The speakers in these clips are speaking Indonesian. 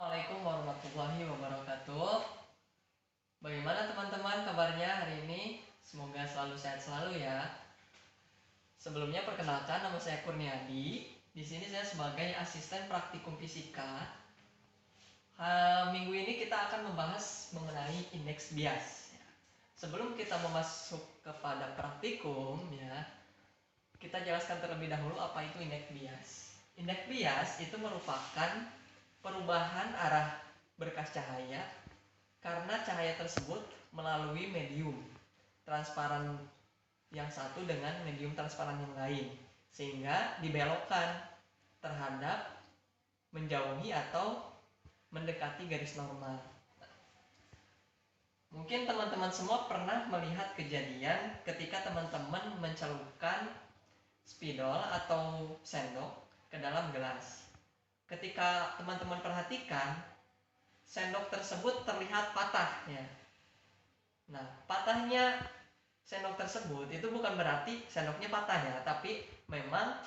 Assalamualaikum warahmatullahi wabarakatuh. Bagaimana teman-teman kabarnya hari ini? Semoga selalu sehat selalu ya. Sebelumnya perkenalkan, nama saya Kurniadi. Di sini saya sebagai asisten praktikum fisika. Minggu ini kita akan membahas mengenai indeks bias. Sebelum kita masuk kepada praktikum ya, kita jelaskan terlebih dahulu apa itu indeks bias. Indeks bias itu merupakan perubahan arah berkas cahaya karena cahaya tersebut melalui medium transparan yang satu dengan medium transparan yang lain, sehingga dibelokkan terhadap menjauhi atau mendekati garis normal. Mungkin teman-teman semua pernah melihat kejadian ketika teman-teman mencelupkan spidol atau sendok ke dalam gelas. Ketika teman-teman perhatikan, sendok tersebut terlihat patah ya. Nah, patahnya sendok tersebut itu bukan berarti sendoknya patah ya, tapi memang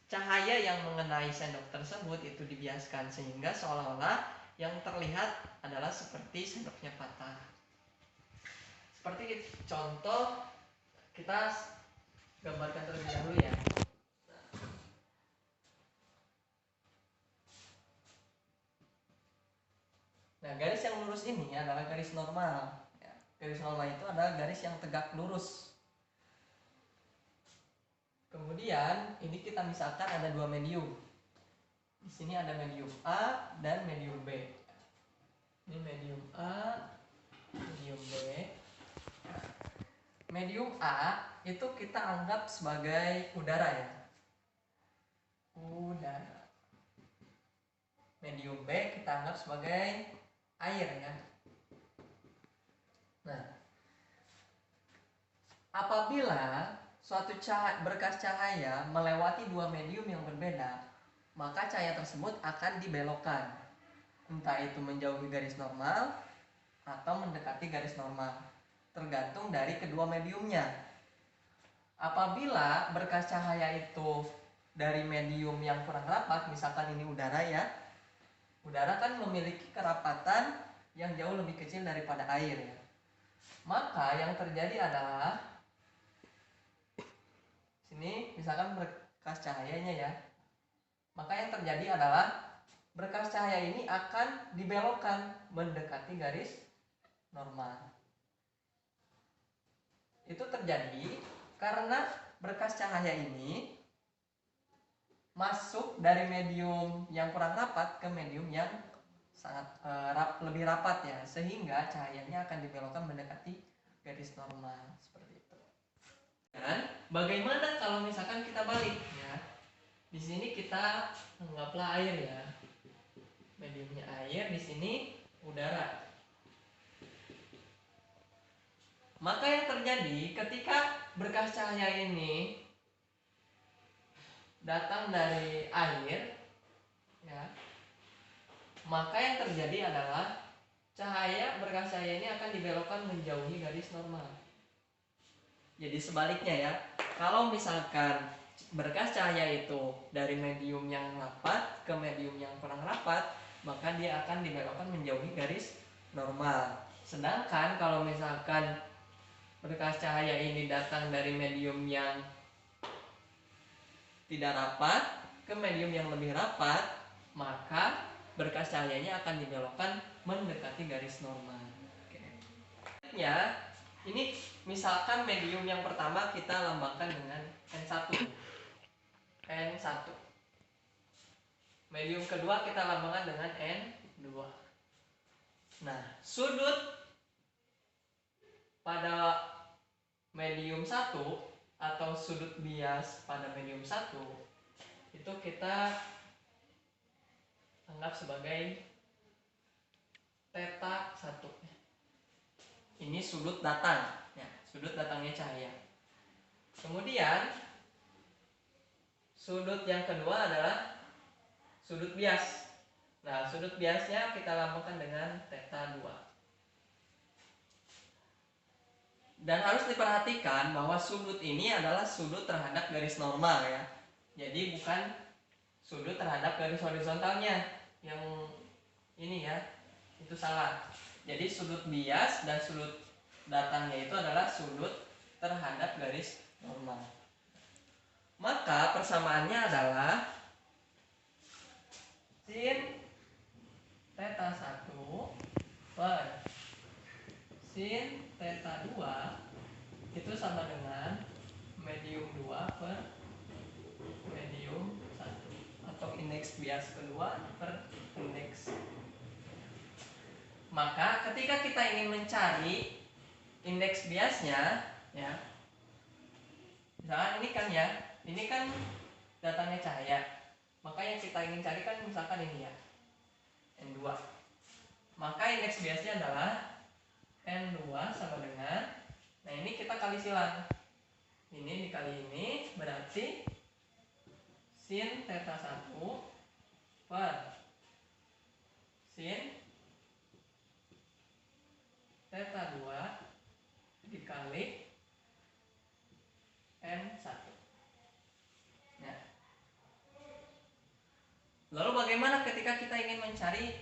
cahaya yang mengenai sendok tersebut itu dibiaskan sehingga seolah-olah yang terlihat adalah seperti sendoknya patah. Seperti contoh, kita gambarkan terlebih dahulu ya. Nah, garis yang lurus ini adalah garis normal. Garis normal itu adalah garis yang tegak lurus. Kemudian ini kita misalkan ada dua medium. Di sini ada medium A dan medium B. Ini medium A, medium B. Medium A itu kita anggap sebagai udara ya. Udara. Medium B kita anggap sebagai air ya. Nah, apabila suatu berkas cahaya melewati dua medium yang berbeda, maka cahaya tersebut akan dibelokkan, entah itu menjauhi garis normal atau mendekati garis normal, tergantung dari kedua mediumnya. Apabila berkas cahaya itu dari medium yang kurang rapat, misalkan ini udara ya, udara kan memiliki kerapatan yang jauh lebih kecil daripada air ya. Maka yang terjadi adalah sini misalkan berkas cahayanya ya. Maka yang terjadi adalah berkas cahaya ini akan dibelokkan mendekati garis normal. Itu terjadi karena berkas cahaya ini masuk dari medium yang kurang rapat ke medium yang sangat lebih rapat ya, sehingga cahayanya akan dibelokkan mendekati garis normal seperti itu. Dan bagaimana kalau misalkan kita balik ya? Di sini kita anggaplah air ya, mediumnya air, di sini udara. Maka yang terjadi ketika berkas cahaya ini datang dari air ya, maka yang terjadi adalah berkas cahaya ini akan dibelokkan menjauhi garis normal. Jadi sebaliknya ya, kalau misalkan berkas cahaya itu dari medium yang rapat ke medium yang kurang rapat, maka dia akan dibelokkan menjauhi garis normal. Sedangkan kalau misalkan berkas cahaya ini datang dari medium yang tidak rapat ke medium yang lebih rapat, maka berkas cahayanya akan dibelokkan mendekati garis normal. Ya, ini misalkan medium yang pertama kita lambangkan dengan N1. N1. Medium kedua kita lambangkan dengan N2. Nah, sudut pada medium 1 atau sudut bias pada medium 1 itu kita anggap sebagai theta 1. Ini sudut datang ya, sudut datangnya cahaya. Kemudian sudut yang kedua adalah sudut bias. Nah, sudut biasnya kita lambangkan dengan theta 2. Dan harus diperhatikan bahwa sudut ini adalah sudut terhadap garis normal ya. Jadi bukan sudut terhadap garis horizontalnya yang ini ya, itu salah. Jadi sudut bias dan sudut datangnya itu adalah sudut terhadap garis normal. Maka persamaannya adalah sin theta 1 per sin theta 2 itu sama dengan medium 2 per medium 1 atau indeks bias kedua per indeks. Maka ketika kita ingin mencari indeks biasnya ya, misalkan ini kan datangnya cahaya, maka yang kita ingin cari kan misalkan ini ya, N2. Maka indeks biasnya adalah N2 sama dengan, nah ini kita kali silang, ini dikali ini berarti sin theta 1 per sin theta 2 dikali N1. Nah, lalu bagaimana ketika kita ingin mencari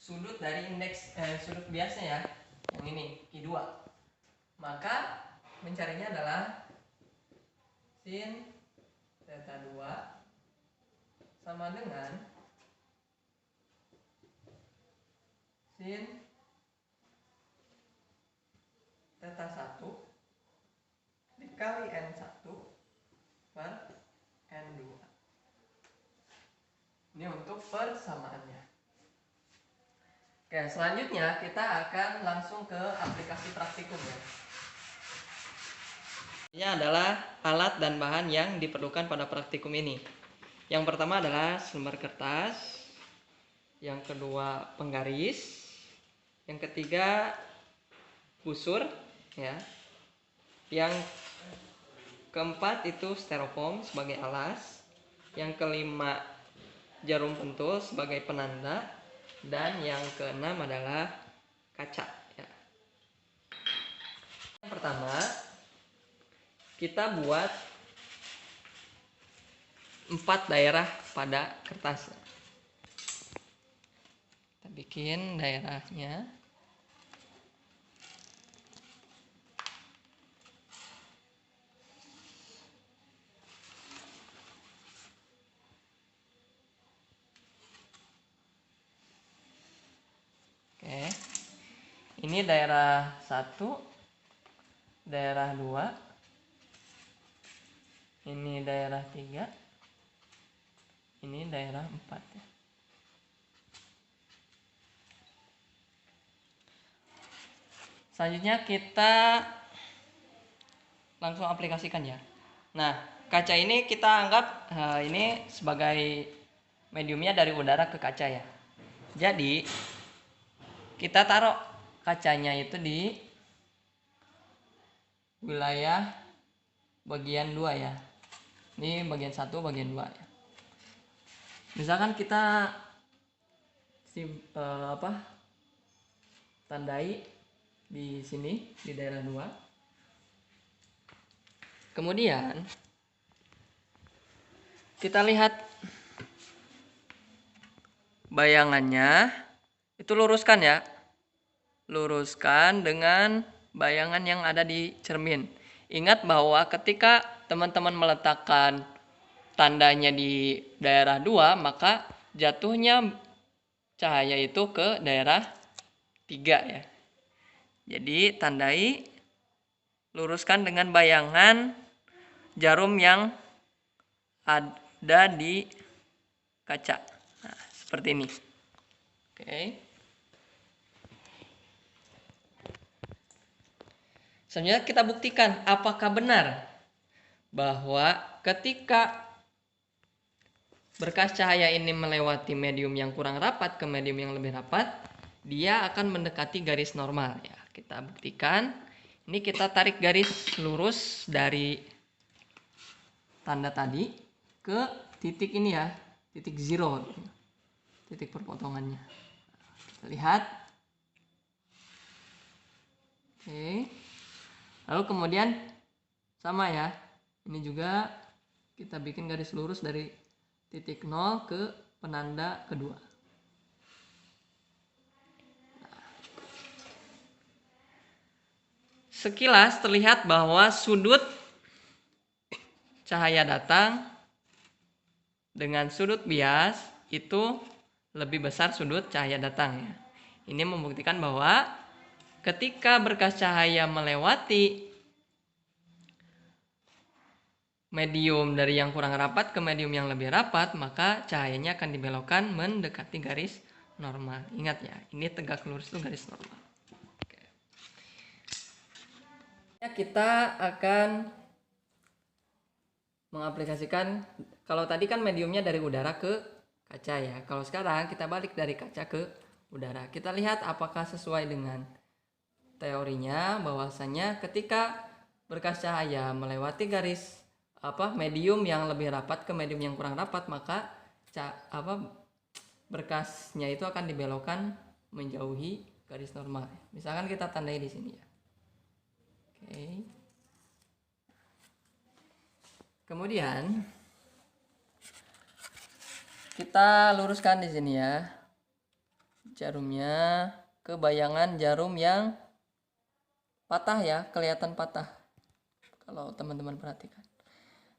sudut dari indeks sudut biasnya ya, yang ini I2? Maka mencarinya adalah sin theta 2 sama dengan sin theta 1 dikali N1 per N2. Ini untuk persamaannya. Oke, selanjutnya kita akan langsung ke aplikasi praktikum ya. Ini adalah alat dan bahan yang diperlukan pada praktikum ini. Yang pertama adalah selembar kertas, yang kedua penggaris, yang ketiga busur ya, yang keempat itu styrofoam sebagai alas, yang kelima jarum pentul sebagai penanda, dan yang keenam adalah kaca ya. Yang pertama kita buat 4 daerah pada kertas. Kita bikin daerahnya. Oke. Ini daerah 1, daerah 2. Ini daerah 3. Ini daerah 4 ya. Selanjutnya kita langsung aplikasikan ya. Nah, kaca ini kita anggap ini sebagai mediumnya dari udara ke kaca ya. Jadi kita taruh kacanya itu di wilayah bagian 2 ya. Ini bagian 1, bagian 2 ya. Misalkan kita tandai di sini di daerah 2. Kemudian kita lihat bayangannya, itu luruskan ya. Luruskan dengan bayangan yang ada di cermin. Ingat bahwa ketika teman-teman meletakkan tandanya di daerah 2, maka jatuhnya cahaya itu ke daerah 3 ya. Jadi tandai, luruskan dengan bayangan jarum yang ada di kaca. Nah, seperti ini. Oke. Selanjutnya kita buktikan apakah benar bahwa ketika berkas cahaya ini melewati medium yang kurang rapat ke medium yang lebih rapat, dia akan mendekati garis normal ya. Kita buktikan. Ini kita tarik garis lurus dari tanda tadi ke titik ini ya, titik 0, titik perpotongannya. Kita lihat. Oke. Lalu kemudian sama ya. Ini juga kita bikin garis lurus dari titik 0 ke penanda kedua. sekilas terlihat bahwa sudut cahaya datang dengan sudut bias itu lebih besar sudut cahaya datang ya. Ini membuktikan bahwa ketika berkas cahaya melewati medium dari yang kurang rapat ke medium yang lebih rapat, maka cahayanya akan dibelokkan mendekati garis normal. Ingat ya, ini tegak lurus itu garis normal. Oke. Kita akan mengaplikasikan, kalau tadi kan mediumnya dari udara ke kaca ya. Kalau sekarang kita balik dari kaca ke udara. Kita lihat apakah sesuai dengan teorinya, bahwasanya ketika berkas cahaya melewati garis medium yang lebih rapat ke medium yang kurang rapat, maka berkasnya itu akan dibelokkan menjauhi garis normal. Misalkan kita tandai di sini ya. Oke. Kemudian kita luruskan di sini ya jarumnya ke bayangan jarum yang patah ya, kelihatan patah. Kalau teman-teman perhatikan.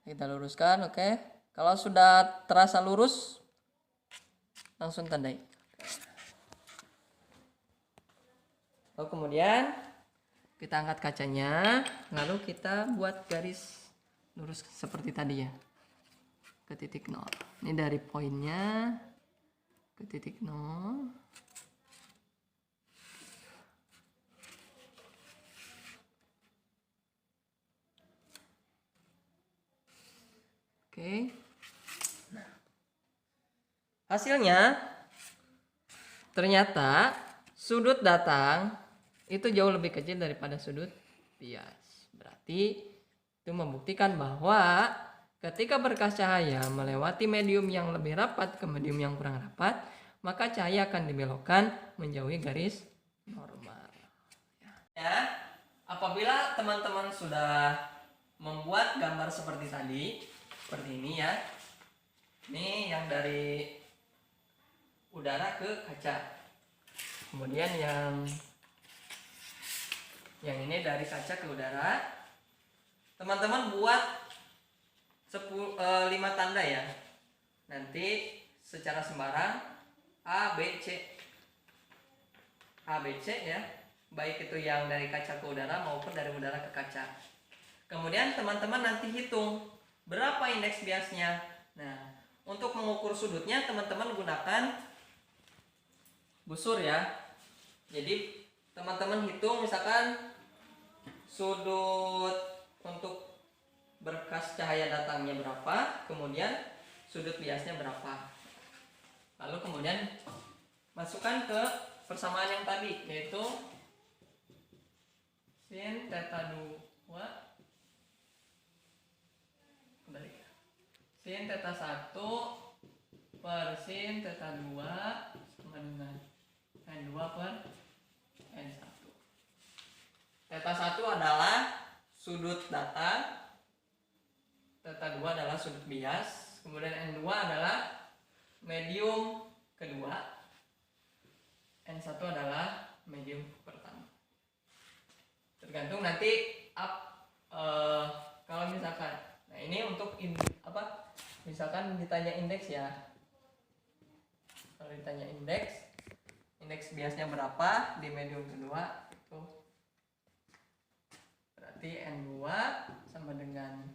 Kita luruskan, oke. Kalau sudah terasa lurus, langsung tandai. Lalu kemudian kita angkat kacanya, lalu kita buat garis lurus seperti tadi ya, ke titik 0. Ini dari poinnya ke titik 0. Oke. Nah, hasilnya ternyata sudut datang itu jauh lebih kecil daripada sudut bias. Berarti itu membuktikan bahwa ketika berkas cahaya melewati medium yang lebih rapat ke medium yang kurang rapat, maka cahaya akan dibelokkan menjauhi garis normal. Ya, apabila teman-teman sudah membuat gambar seperti tadi, seperti ini ya. Ini yang dari udara ke kaca. Kemudian yang ini dari kaca ke udara. Teman-teman buat 5 tanda ya. Nanti secara sembarang A, B, C. A, B, C ya. Baik itu yang dari kaca ke udara maupun dari udara ke kaca. Kemudian teman-teman nanti hitung berapa indeks biasnya. Nah, untuk mengukur sudutnya teman-teman gunakan busur ya. Jadi teman-teman hitung misalkan sudut untuk berkas cahaya datangnya berapa, kemudian sudut biasnya berapa. Lalu kemudian masukkan ke persamaan yang tadi, yaitu sin theta 2 sin theta 1 per sin theta 2 sama dengan N2 per N1. Theta 1 adalah sudut datang, theta 2 adalah sudut bias, kemudian N2 adalah medium kedua, N1 adalah medium pertama. Tergantung nanti kalau misalkan, nah ini untuk misalkan ditanya indeks ya. Kalau ditanya indeks biasnya berapa di medium kedua, itu berarti N2 sama dengan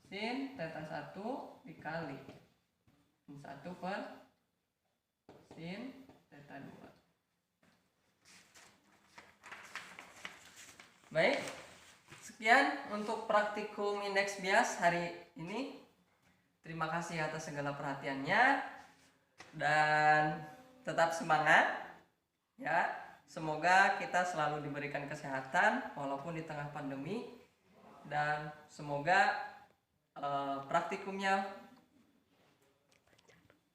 sin theta 1 dikali N1 per sin theta 2. Baik, sekian untuk praktikum indeks bias hari ini. Terima kasih atas segala perhatiannya dan tetap semangat ya. Semoga kita selalu diberikan kesehatan walaupun di tengah pandemi, dan semoga praktikumnya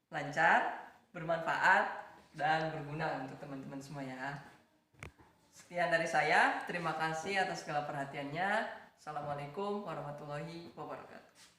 lancar, bermanfaat dan berguna untuk teman-teman semua ya. Sekian dari saya, terima kasih atas segala perhatiannya. Assalamualaikum warahmatullahi wabarakatuh.